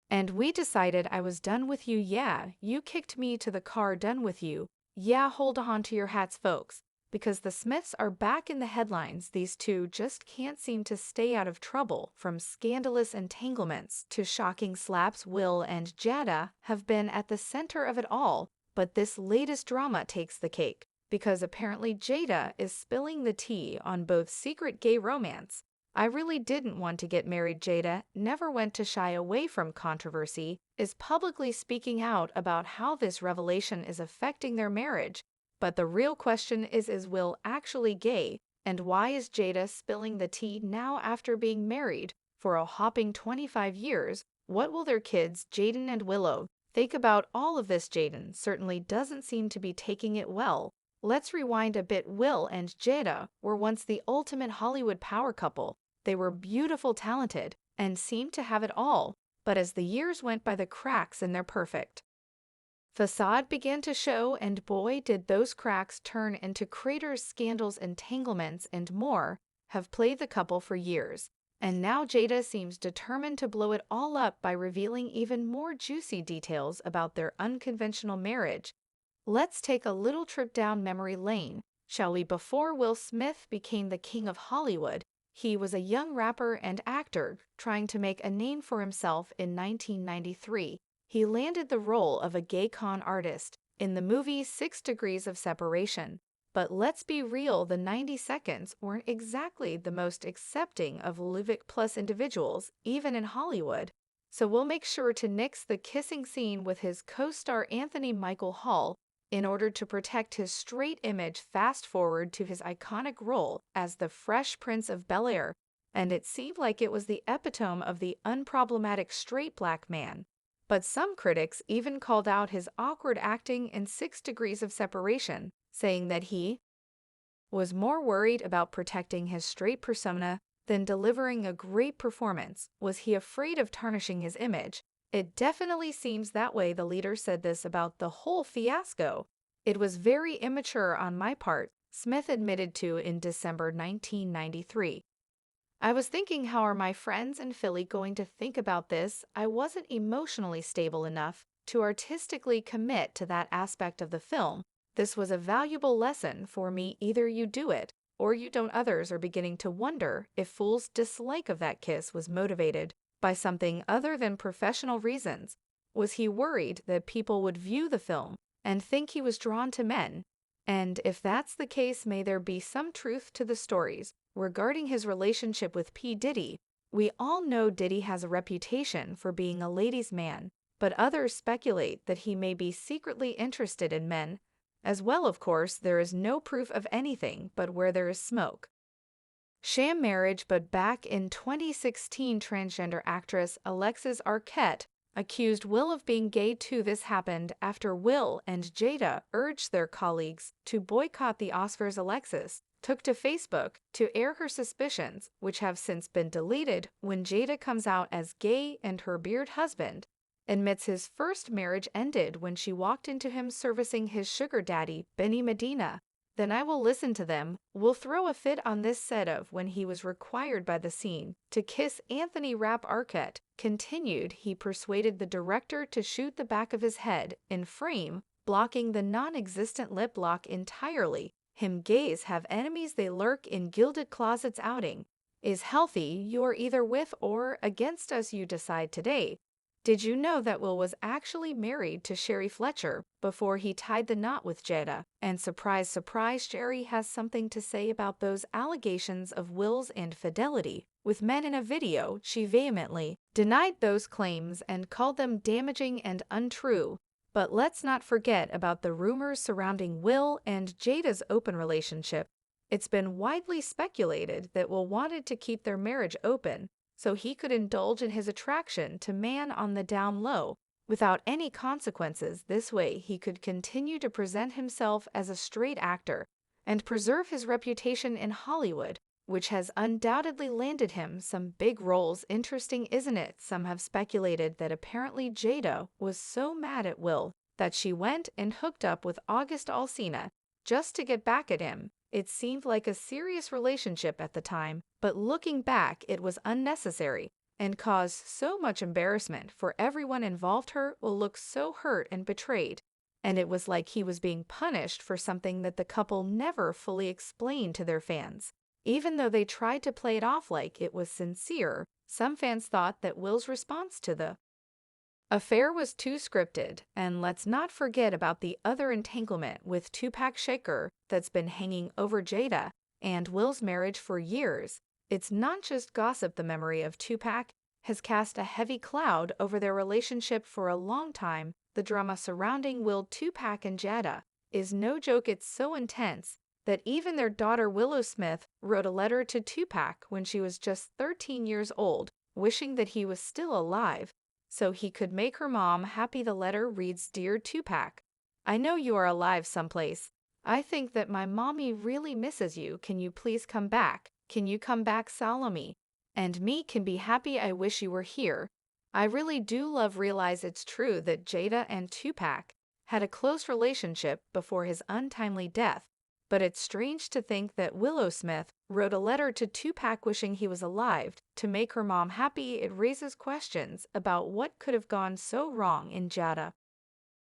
And we decided I was done with you, yeah. You kicked me to the car, done with you. Yeah, hold on to your hats, folks. Because the Smiths are back in the headlines, these two just can't seem to stay out of trouble. From scandalous entanglements to shocking slaps, Will and Jada have been at the center of it all. But this latest drama takes the cake, because apparently Jada is spilling the tea on both secret gay romance. I really didn't want to get married. Jada never went to shy away from controversy, is publicly speaking out about how this revelation is affecting their marriage. But the real question is Will actually gay? And why is Jada spilling the tea now after being married for a hopping 25 years? What will their kids, Jaden and Willow, think about all of this? Jaden certainly doesn't seem to be taking it well. Let's rewind a bit. Will and Jada were once the ultimate Hollywood power couple. They were beautiful, talented, and seemed to have it all. But as the years went by, the cracks in their perfect facade began to show, and boy, did those cracks turn into craters. Scandals, entanglements, and more have plagued the couple for years. And now Jada seems determined to blow it all up by revealing even more juicy details about their unconventional marriage. Let's take a little trip down memory lane, shall we? Before Will Smith became the king of Hollywood, he was a young rapper and actor trying to make a name for himself. In 1993, he landed the role of a gay con artist in the movie 6 Degrees of Separation. But let's be real, the 90 seconds weren't exactly the most accepting of Luvic plus individuals, even in Hollywood. So we'll make sure to nix the kissing scene with his co-star Anthony Michael Hall in order to protect his straight image. Fast forward to his iconic role as the Fresh Prince of Bel-Air, and it seemed like it was the epitome of the unproblematic straight black man. But some critics even called out his awkward acting in 6 Degrees of Separation, saying that he was more worried about protecting his straight persona than delivering a great performance. Was he afraid of tarnishing his image? It definitely seems that way. The leader said this about the whole fiasco. It was very immature on my part, Smith admitted to in December 1993. I was thinking, how are my friends in Philly going to think about this? I wasn't emotionally stable enough to artistically commit to that aspect of the film. This was a valuable lesson for me. Either you do it, or you don't. Others are beginning to wonder if Fool's dislike of that kiss was motivated by something other than professional reasons. Was he worried that people would view the film and think he was drawn to men? And if that's the case, may there be some truth to the stories regarding his relationship with P. Diddy. We all know Diddy has a reputation for being a ladies' man, but others speculate that he may be secretly interested in men as well. Of course, there is no proof of anything, but where there is smoke. Sham marriage. But back in 2016, transgender actress Alexis Arquette accused Will of being gay too. This happened after Will and Jada urged their colleagues to boycott the Oscars. Alexis took to Facebook to air her suspicions, which have since been deleted when Jada comes out as gay and her beard husband admits his first marriage ended when she walked into him servicing his sugar daddy, Benny Medina. Then I will listen to them. Will throw a fit on this set of when he was required by the scene to kiss Anthony Rapp. Arquette continued, he persuaded the director to shoot the back of his head in frame, blocking the non-existent lip lock entirely. Him gays have enemies, they lurk in gilded closets. Outing is healthy. You're either with or against us, you decide today. Did you know that Will was actually married to Sherry Fletcher before he tied the knot with Jada? And surprise, surprise, Sherry has something to say about those allegations of Will's infidelity with men. In a video, she vehemently denied those claims and called them damaging and untrue. But let's not forget about the rumors surrounding Will and Jada's open relationship. It's been widely speculated that Will wanted to keep their marriage open so he could indulge in his attraction to man on the down low without any consequences. This way he could continue to present himself as a straight actor and preserve his reputation in Hollywood, which has undoubtedly landed him some big roles. Interesting, isn't it? Some have speculated that apparently Jada was so mad at Will that she went and hooked up with August Alsina just to get back at him. It seemed like a serious relationship at the time, but looking back, it was unnecessary. and cause so much embarrassment for everyone involved. Her will look so hurt and betrayed, and it was like he was being punished for something that the couple never fully explained to their fans. Even though they tried to play it off like it was sincere, some fans thought that Will's response to the affair was too scripted, and let's not forget about the other entanglement with Tupac Shakur that's been hanging over Jada and Will's marriage for years. It's not just gossip. The memory of Tupac has cast a heavy cloud over their relationship for a long time. The drama surrounding Will, Tupac, and Jada is no joke. It's so intense that even their daughter Willow Smith wrote a letter to Tupac when she was just 13 years old, wishing that he was still alive so he could make her mom happy. The letter reads, "Dear Tupac, I know you are alive someplace. I think that my mommy really misses you. Can you please come back? Can you come back? Salome and me can be happy. I wish you were here. I really do love." Realize it's true that Jada and Tupac had a close relationship before his untimely death, but it's strange to think that Willow Smith wrote a letter to Tupac wishing he was alive to make her mom happy. It raises questions about what could have gone so wrong in Jada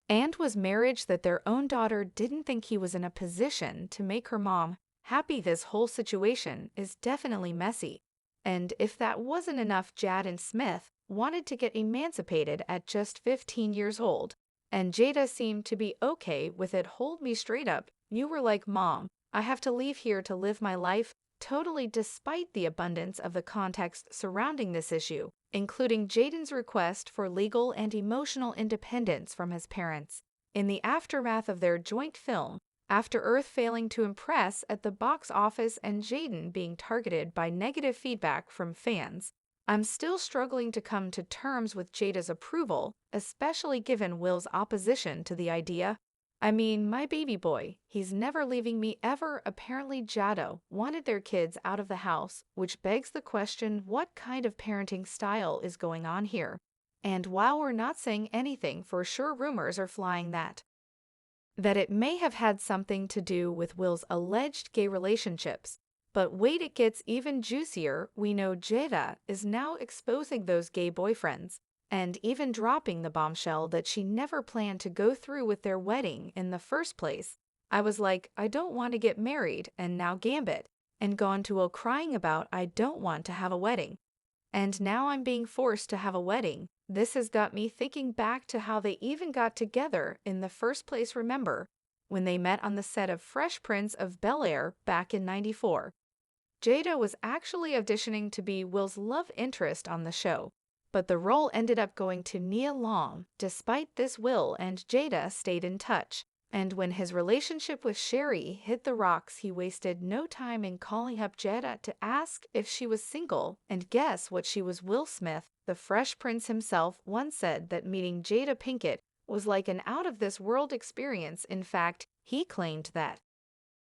and was marriage that their own daughter didn't think he was in a position to make her mom happy. This whole situation is definitely messy. And if that wasn't enough, Jaden Smith wanted to get emancipated at just 15 years old, and Jada seemed to be okay with it. Hold me straight up. You were like, "Mom, I have to leave here to live my life." Totally, despite the abundance of the context surrounding this issue, including Jaden's request for legal and emotional independence from his parents. In the aftermath of their joint film, After Earth, failing to impress at the box office and Jaden being targeted by negative feedback from fans, I'm still struggling to come to terms with Jada's approval, especially given Will's opposition to the idea. I mean, my baby boy, he's never leaving me ever. Apparently Jada wanted their kids out of the house, which begs the question, what kind of parenting style is going on here? And while we're not saying anything for sure, rumors are flying that it may have had something to do with Will's alleged gay relationships. But wait, it gets even juicier. We know Jada is now exposing those gay boyfriends, and even dropping the bombshell that she never planned to go through with their wedding in the first place. I was like, I don't want to get married, and now Gambit, and gone to Will crying about I don't want to have a wedding. And now I'm being forced to have a wedding. This has got me thinking back to how they even got together in the first place. Remember, when they met on the set of Fresh Prince of Bel-Air back in '94. Jada was actually auditioning to be Will's love interest on the show, but the role ended up going to Nia Long. Despite this, Will and Jada stayed in touch, and when his relationship with Sherry hit the rocks, he wasted no time in calling up Jada to ask if she was single, and guess what? She was. Will Smith, the Fresh Prince himself, once said that meeting Jada Pinkett was like an out-of-this-world experience. In fact, he claimed that